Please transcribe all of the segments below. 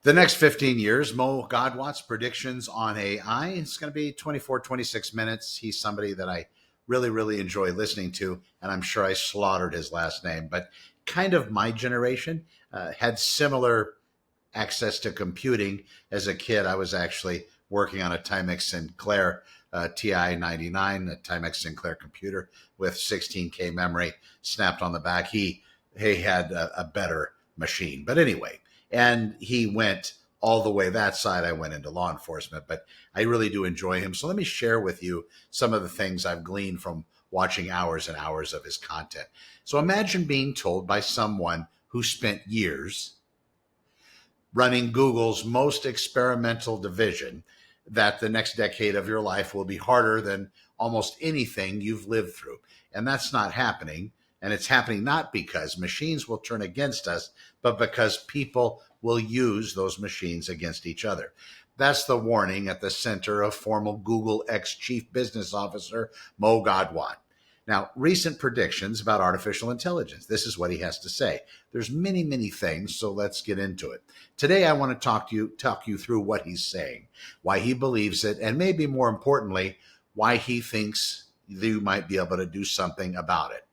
The next 15 years, Mo Godwat's predictions on AI. It's going to be 24, 26 minutes. He's somebody that I really, really enjoy listening to, and I'm sure I slaughtered his last name, but kind of my generation had similar access to computing. As a kid, I was actually working on a Timex Sinclair TI 99, a Timex Sinclair computer with 16K memory snapped on the back. He had a better machine. But anyway, and he went all the way that side. I went into law enforcement, but I really do enjoy him. So let me share with you some of the things I've gleaned from watching hours and hours of his content. So imagine being told by someone who spent years running Google's most experimental division that the next decade of your life will be harder than almost anything you've lived through. And that's not happening. And it's happening not because machines will turn against us, but because people will use those machines against each other. That's the warning at the center of former Google ex-chief business officer Mo Godwat. Now, recent predictions about artificial intelligence. This is what he has to say. There's many, many things, so let's get into it. Today, I want to talk you through what he's saying, why he believes it, and maybe more importantly, why he thinks you might be able to do something about it.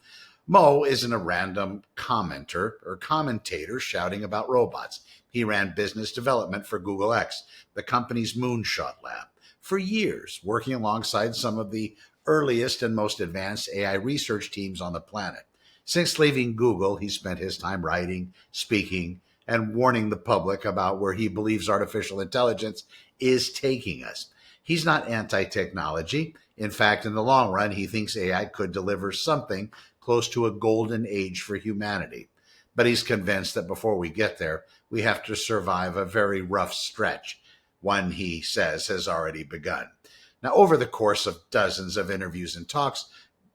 Mo isn't a random commenter or commentator shouting about robots. He ran business development for Google X, the company's moonshot lab, for years, working alongside some of the earliest and most advanced AI research teams on the planet. Since leaving Google, he spent his time writing, speaking, and warning the public about where he believes artificial intelligence is taking us. He's not anti-technology. In fact, in the long run, he thinks AI could deliver something close to a golden age for humanity. But he's convinced that before we get there, we have to survive a very rough stretch. One, he says, has already begun. Now, over the course of dozens of interviews and talks,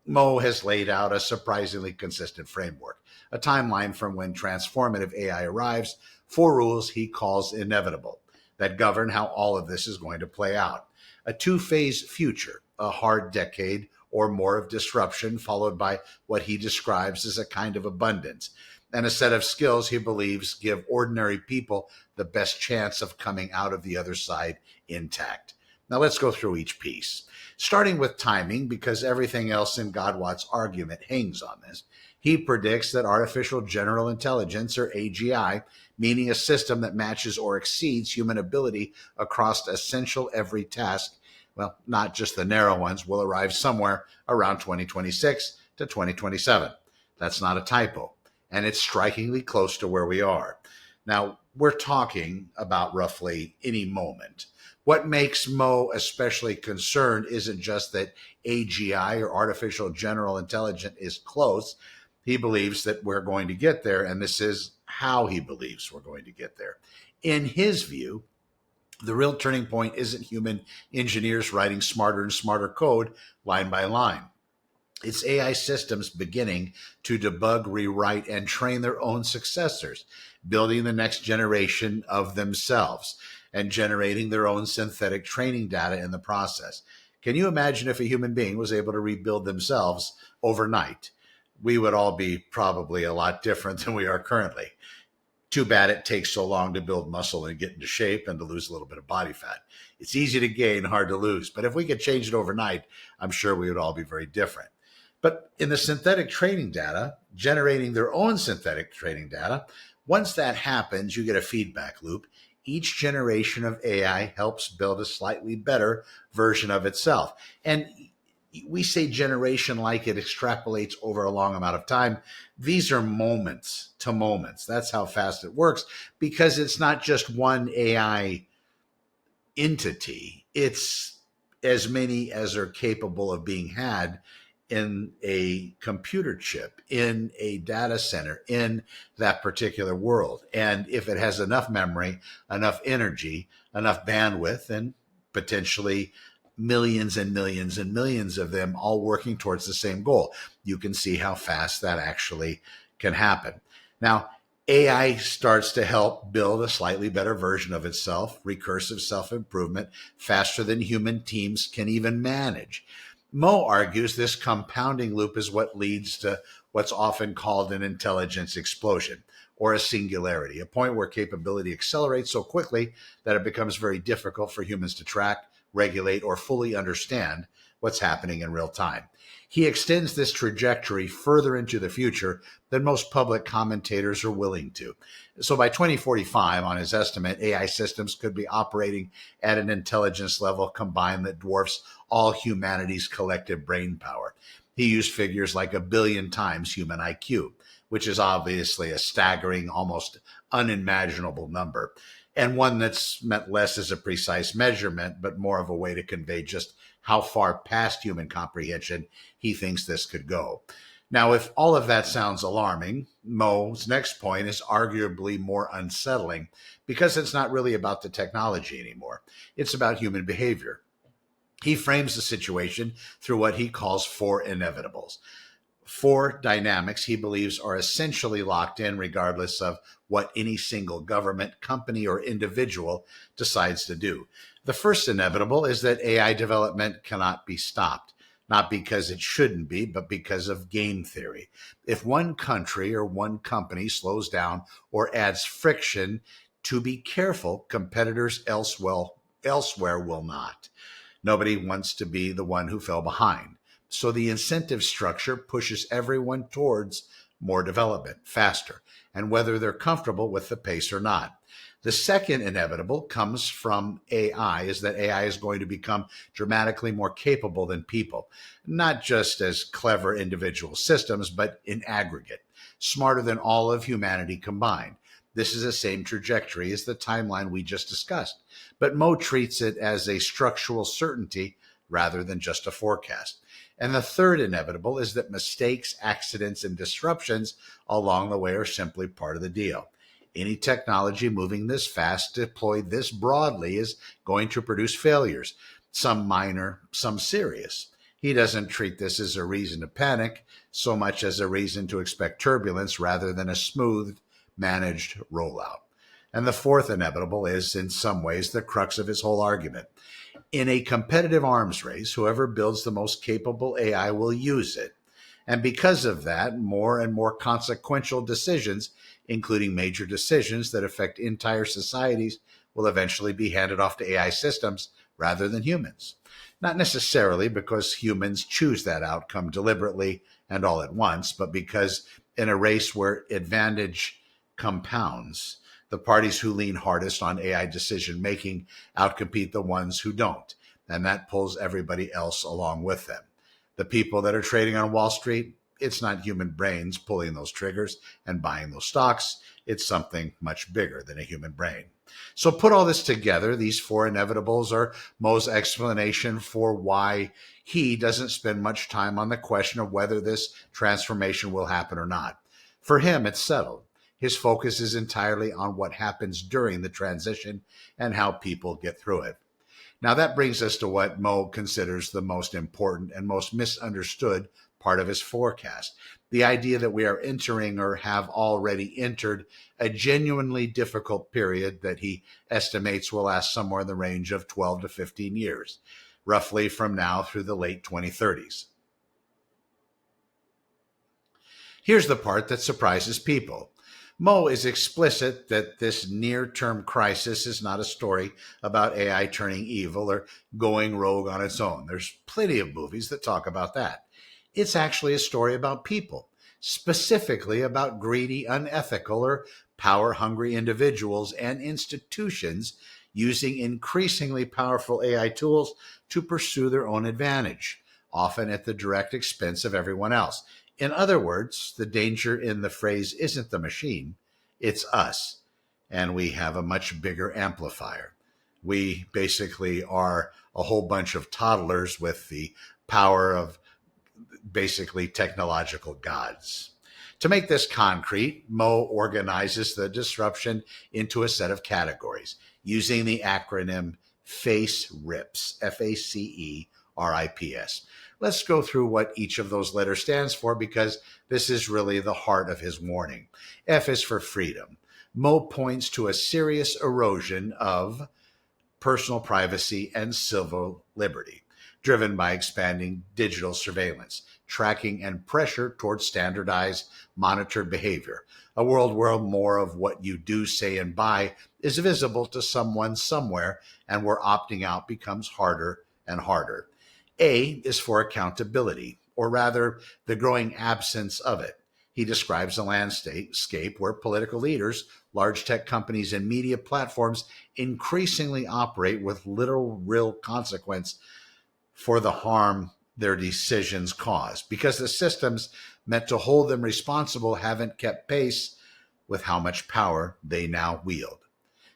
Mo has laid out a surprisingly consistent framework, a timeline from when transformative AI arrives, 4 rules he calls inevitable that govern how all of this is going to play out. A 2-phase future, a hard decade or more of disruption, followed by what he describes as a kind of abundance, and a set of skills he believes give ordinary people the best chance of coming out of the other side intact. Now let's go through each piece, starting with timing, because everything else in Godwat's argument hangs on this. He predicts that artificial general intelligence, or AGI, meaning a system that matches or exceeds human ability across essential every task, well, not just the narrow ones, will arrive somewhere around 2026 to 2027. That's not a typo, and it's strikingly close to where we are. Now, we're talking about roughly any moment. What makes Mo especially concerned isn't just that AGI, or artificial general intelligence, is close. He believes that we're going to get there, and this is how he believes we're going to get there. In his view, the real turning point isn't human engineers writing smarter and smarter code line by line. It's AI systems beginning to debug, rewrite, and train their own successors, building the next generation of themselves and generating their own synthetic training data in the process. Can you imagine if a human being was able to rebuild themselves overnight? We would all be probably a lot different than we are currently. Too bad it takes so long to build muscle and get into shape and to lose a little bit of body fat. It's easy to gain, hard to lose. But if we could change it overnight, I'm sure we would all be very different. But in the synthetic training data, generating their own synthetic training data, once that happens, you get a feedback loop. Each generation of AI helps build a slightly better version of itself. And we say generation like it extrapolates over a long amount of time. These are moments to moments. That's how fast it works, because it's not just one AI entity. It's as many as are capable of being had in a computer chip, in a data center, in that particular world. And if it has enough memory, enough energy, enough bandwidth, and potentially millions and millions and millions of them all working towards the same goal, you can see how fast that actually can happen. Now, AI starts to help build a slightly better version of itself, recursive self-improvement, faster than human teams can even manage. Mo argues this compounding loop is what leads to what's often called an intelligence explosion, or a singularity, a point where capability accelerates so quickly that it becomes very difficult for humans to track, regulate, or fully understand what's happening in real time. He extends this trajectory further into the future than most public commentators are willing to. So by 2045, on his estimate, AI systems could be operating at an intelligence level combined that dwarfs all humanity's collective brain power. He used figures like 1 billion times human IQ, which is obviously a staggering, almost unimaginable number, and one that's meant less as a precise measurement, but more of a way to convey just how far past human comprehension he thinks this could go. Now, if all of that sounds alarming, Mo's next point is arguably more unsettling because it's not really about the technology anymore. It's about human behavior. He frames the situation through what he calls four inevitables. Four dynamics he believes are essentially locked in regardless of what any single government, company, or individual decides to do. The first inevitable is that AI development cannot be stopped, not because it shouldn't be, but because of game theory. If one country or one company slows down or adds friction, to be careful, competitors elsewhere will not. Nobody wants to be the one who fell behind. So the incentive structure pushes everyone towards more development, faster, and whether they're comfortable with the pace or not. The second inevitable comes from AI, is that AI is going to become dramatically more capable than people, not just as clever individual systems, but in aggregate, smarter than all of humanity combined. This is the same trajectory as the timeline we just discussed, but Mo treats it as a structural certainty rather than just a forecast. And the third inevitable is that mistakes, accidents, and disruptions along the way are simply part of the deal. Any technology moving this fast, deployed this broadly, is going to produce failures, some minor, some serious. He doesn't treat this as a reason to panic so much as a reason to expect turbulence rather than a smooth, managed rollout. And the fourth inevitable is, in some ways, the crux of his whole argument. In a competitive arms race, whoever builds the most capable AI will use it. And because of that, more and more consequential decisions, including major decisions that affect entire societies, will eventually be handed off to AI systems rather than humans. Not necessarily because humans choose that outcome deliberately and all at once, but because in a race where advantage compounds, the parties who lean hardest on AI decision making outcompete the ones who don't, and that pulls everybody else along with them. The people that are trading on Wall Street, it's not human brains pulling those triggers and buying those stocks. It's something much bigger than a human brain. So put all this together, these four inevitables are Mo's explanation for why he doesn't spend much time on the question of whether this transformation will happen or not. For him, it's settled. His focus is entirely on what happens during the transition and how people get through it. Now, that brings us to what Mo considers the most important and most misunderstood part of his forecast, the idea that we are entering or have already entered a genuinely difficult period that he estimates will last somewhere in the range of 12 to 15 years, roughly from now through the late 2030s. Here's the part that surprises people. Mo is explicit that this near-term crisis is not a story about AI turning evil or going rogue on its own. There's plenty of movies that talk about that. It's actually a story about people, specifically about greedy, unethical, or power-hungry individuals and institutions using increasingly powerful AI tools to pursue their own advantage, often at the direct expense of everyone else. In other words, the danger in the phrase isn't the machine, it's us. And we have a much bigger amplifier. We basically are a whole bunch of toddlers with the power of basically technological gods. To make this concrete, Mo organizes the disruption into a set of categories using the acronym FACE-RIPS, FACE-RIPS. Let's go through what each of those letters stands for because this is really the heart of his warning. F is for freedom. Mo points to a serious erosion of personal privacy and civil liberty, driven by expanding digital surveillance, tracking, and pressure towards standardized, monitored behavior. A world where more of what you do, say, and buy is visible to someone somewhere, and where opting out becomes harder and harder. A is for accountability, or rather, the growing absence of it. He describes a landscape where political leaders, large tech companies, and media platforms increasingly operate with literal, real consequence for the harm their decisions cause, because the systems meant to hold them responsible haven't kept pace with how much power they now wield.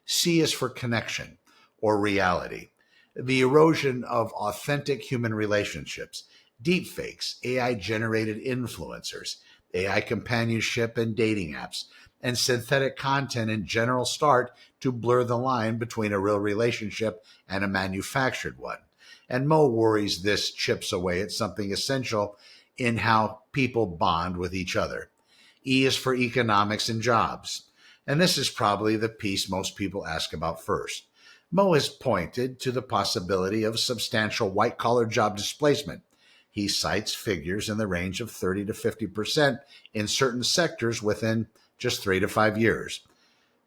C is for connection or reality, the erosion of authentic human relationships, deepfakes, AI generated influencers, AI companionship and dating apps, and synthetic content in general start to blur the line between a real relationship and a manufactured one. And Mo worries this chips away at something essential in how people bond with each other. E is for economics and jobs. And this is probably the piece most people ask about first. Mo has pointed to the possibility of substantial white-collar job displacement. He cites figures in the range of 30 to 50% in certain sectors within just 3 to 5 years,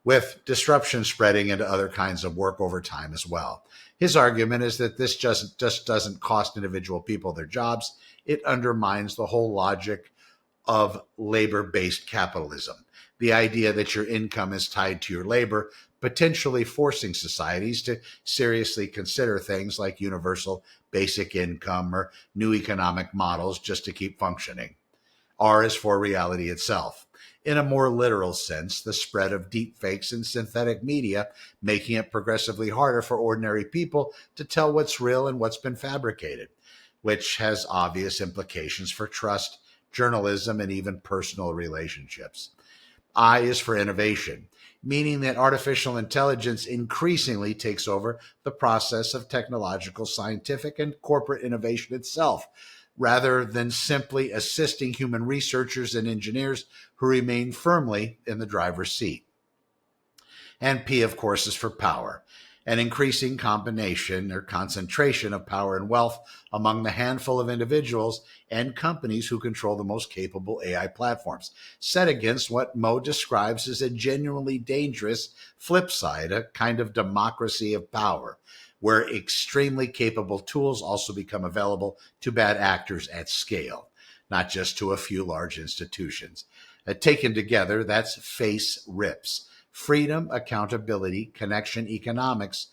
with disruption spreading into other kinds of work over time as well. His argument is that this just doesn't cost individual people their jobs. It undermines the whole logic of labor-based capitalism, the idea that your income is tied to your labor, potentially forcing societies to seriously consider things like universal basic income or new economic models just to keep functioning. R is for reality itself. In a more literal sense, the spread of deepfakes and synthetic media, making it progressively harder for ordinary people to tell what's real and what's been fabricated, which has obvious implications for trust, journalism, and even personal relationships. I is for innovation, meaning that artificial intelligence increasingly takes over the process of technological, scientific, and corporate innovation itself, rather than simply assisting human researchers and engineers who remain firmly in the driver's seat. And P, of course, is for power, an increasing combination or concentration of power and wealth among the handful of individuals and companies who control the most capable AI platforms, set against what Mo describes as a genuinely dangerous flip side, a kind of democracy of power, where extremely capable tools also become available to bad actors at scale, not just to a few large institutions. Taken together, that's face rips: freedom, accountability, connection, economics,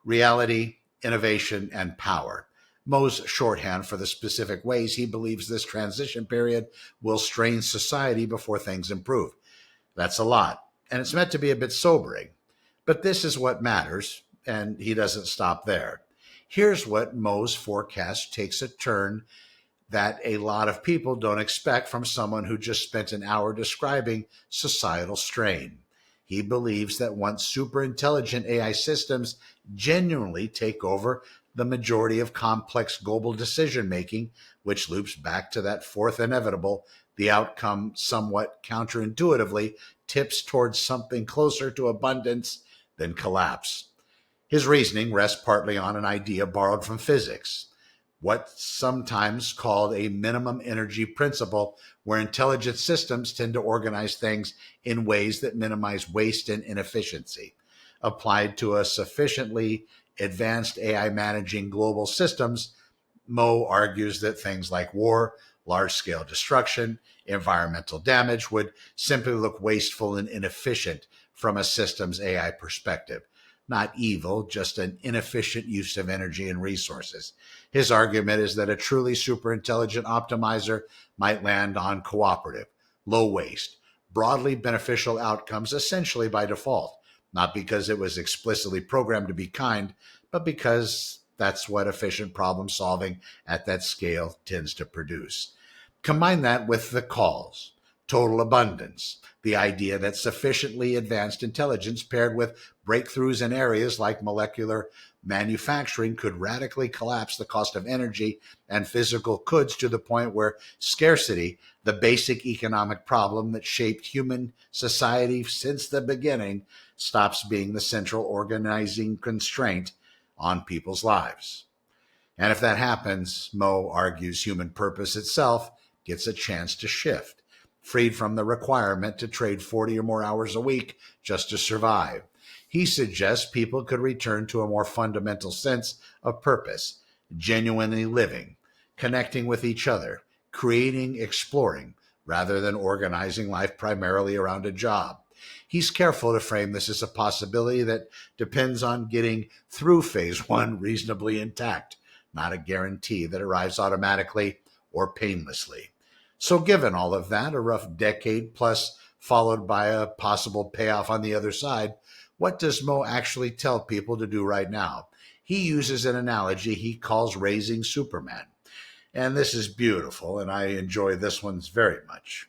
reality, innovation, and power. Mo's shorthand for the specific ways he believes this transition period will strain society before things improve. That's a lot, and it's meant to be a bit sobering. But this is what matters, and he doesn't stop there. Here's what Mo's forecast takes a turn that a lot of people don't expect from someone who just spent an hour describing societal strain. He believes that once super intelligent AI systems genuinely take over the majority of complex global decision making, which loops back to that fourth inevitable, the outcome somewhat counterintuitively tips towards something closer to abundance than collapse. His reasoning rests partly on an idea borrowed from physics, what's sometimes called a minimum energy principle, where intelligent systems tend to organize things in ways that minimize waste and inefficiency. Applied to a sufficiently advanced AI managing global systems, Mo argues that things like war, large-scale destruction, environmental damage would simply look wasteful and inefficient from a system's AI perspective. Not evil, just an inefficient use of energy and resources. His argument is that a truly super intelligent optimizer might land on cooperative, low waste, broadly beneficial outcomes essentially by default, not because it was explicitly programmed to be kind, but because that's what efficient problem solving at that scale tends to produce. Combine that with the calls, total abundance, the idea that sufficiently advanced intelligence paired with breakthroughs in areas like molecular manufacturing could radically collapse the cost of energy and physical goods to the point where scarcity, the basic economic problem that shaped human society since the beginning, stops being the central organizing constraint on people's lives. And if that happens, Mo argues human purpose itself gets a chance to shift, freed from the requirement to trade 40 or more hours a week just to survive. He suggests people could return to a more fundamental sense of purpose, genuinely living, connecting with each other, creating, exploring, rather than organizing life primarily around a job. He's careful to frame this as a possibility that depends on getting through phase one reasonably intact, not a guarantee that arrives automatically or painlessly. So, given all of that, a rough decade plus followed by a possible payoff on the other side, what does Mo actually tell people to do right now? He uses an analogy he calls raising Superman. And this is beautiful, and I enjoy this one very much.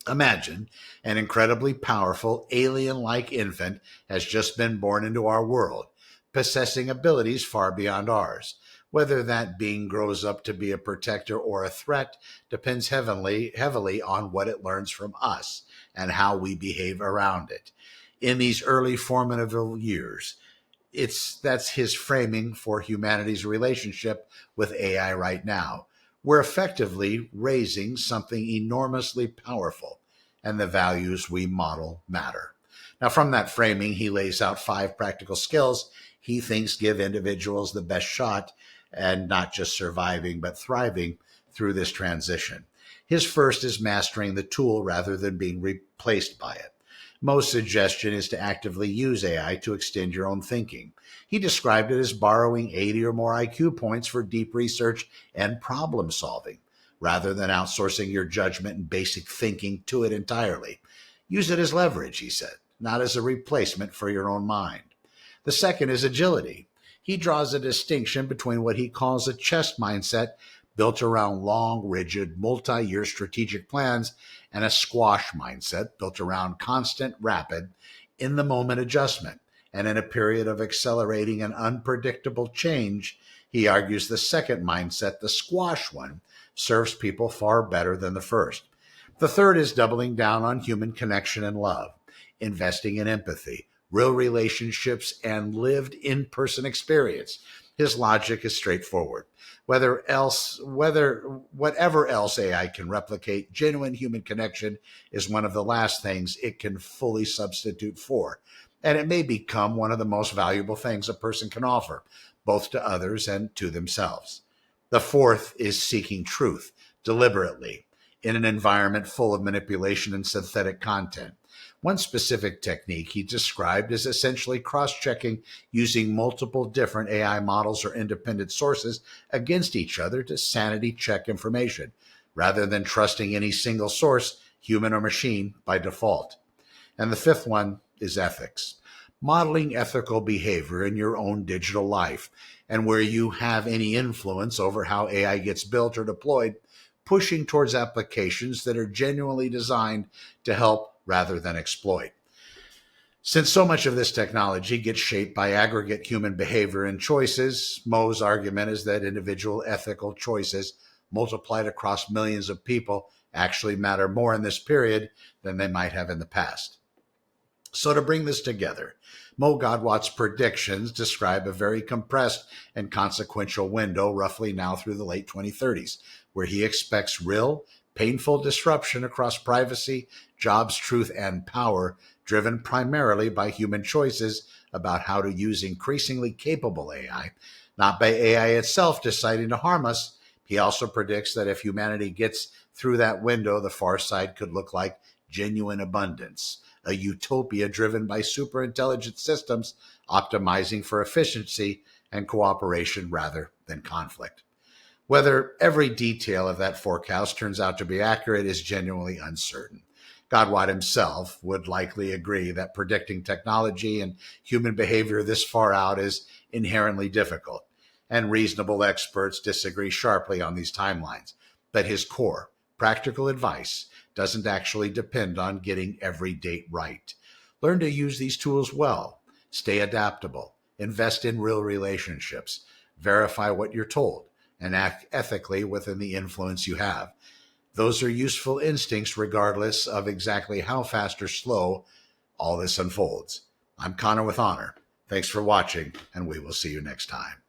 Imagine an incredibly powerful alien-like infant has just been born into our world, possessing abilities far beyond ours. Whether that being grows up to be a protector or a threat depends heavily on what it learns from us and how we behave around it. In these early formative years, that's his framing for humanity's relationship with AI right now. We're effectively raising something enormously powerful, and the values we model matter. Now, from that framing, he lays out 5 practical skills he thinks give individuals the best shot and not just surviving, but thriving through this transition. His first is mastering the tool rather than being replaced by it. Mo's suggestion is to actively use AI to extend your own thinking. He described it as borrowing 80 or more IQ points for deep research and problem solving, rather than outsourcing your judgment and basic thinking to it entirely. Use it as leverage, he said, not as a replacement for your own mind. The second is agility. He draws a distinction between what he calls a chess mindset built around long, rigid, multi-year strategic plans and a squash mindset built around constant, rapid, in-the-moment adjustment. And in a period of accelerating and unpredictable change, he argues the second mindset, the squash one, serves people far better than the first. The third is doubling down on human connection and love, investing in empathy, real relationships, and lived in-person experience. His logic is straightforward. Whatever else AI can replicate, genuine human connection is one of the last things it can fully substitute for. And it may become one of the most valuable things a person can offer, both to others and to themselves. The fourth is seeking truth deliberately in an environment full of manipulation and synthetic content. One specific technique he described is essentially cross-checking using multiple different AI models or independent sources against each other to sanity check information, rather than trusting any single source, human or machine, by default. And the fifth one is ethics. Modeling ethical behavior in your own digital life, and where you have any influence over how AI gets built or deployed, pushing towards applications that are genuinely designed to help rather than exploit. Since so much of this technology gets shaped by aggregate human behavior and choices, Mo's argument is that individual ethical choices multiplied across millions of people actually matter more in this period than they might have in the past. So to bring this together, Mo Godwat's predictions describe a very compressed and consequential window roughly now through the late 2030s, where he expects real, painful disruption across privacy, jobs, truth, and power, driven primarily by human choices about how to use increasingly capable AI, not by AI itself deciding to harm us. He also predicts that if humanity gets through that window, the far side could look like genuine abundance, a utopia driven by superintelligent systems optimizing for efficiency and cooperation rather than conflict. Whether every detail of that forecast turns out to be accurate is genuinely uncertain. Godwat himself would likely agree that predicting technology and human behavior this far out is inherently difficult, and reasonable experts disagree sharply on these timelines. But his core, practical advice doesn't actually depend on getting every date right. Learn to use these tools well, stay adaptable, invest in real relationships, verify what you're told, and act ethically within the influence you have. Those are useful instincts regardless of exactly how fast or slow all this unfolds. I'm Connor with Honor. Thanks for watching, and we will see you next time.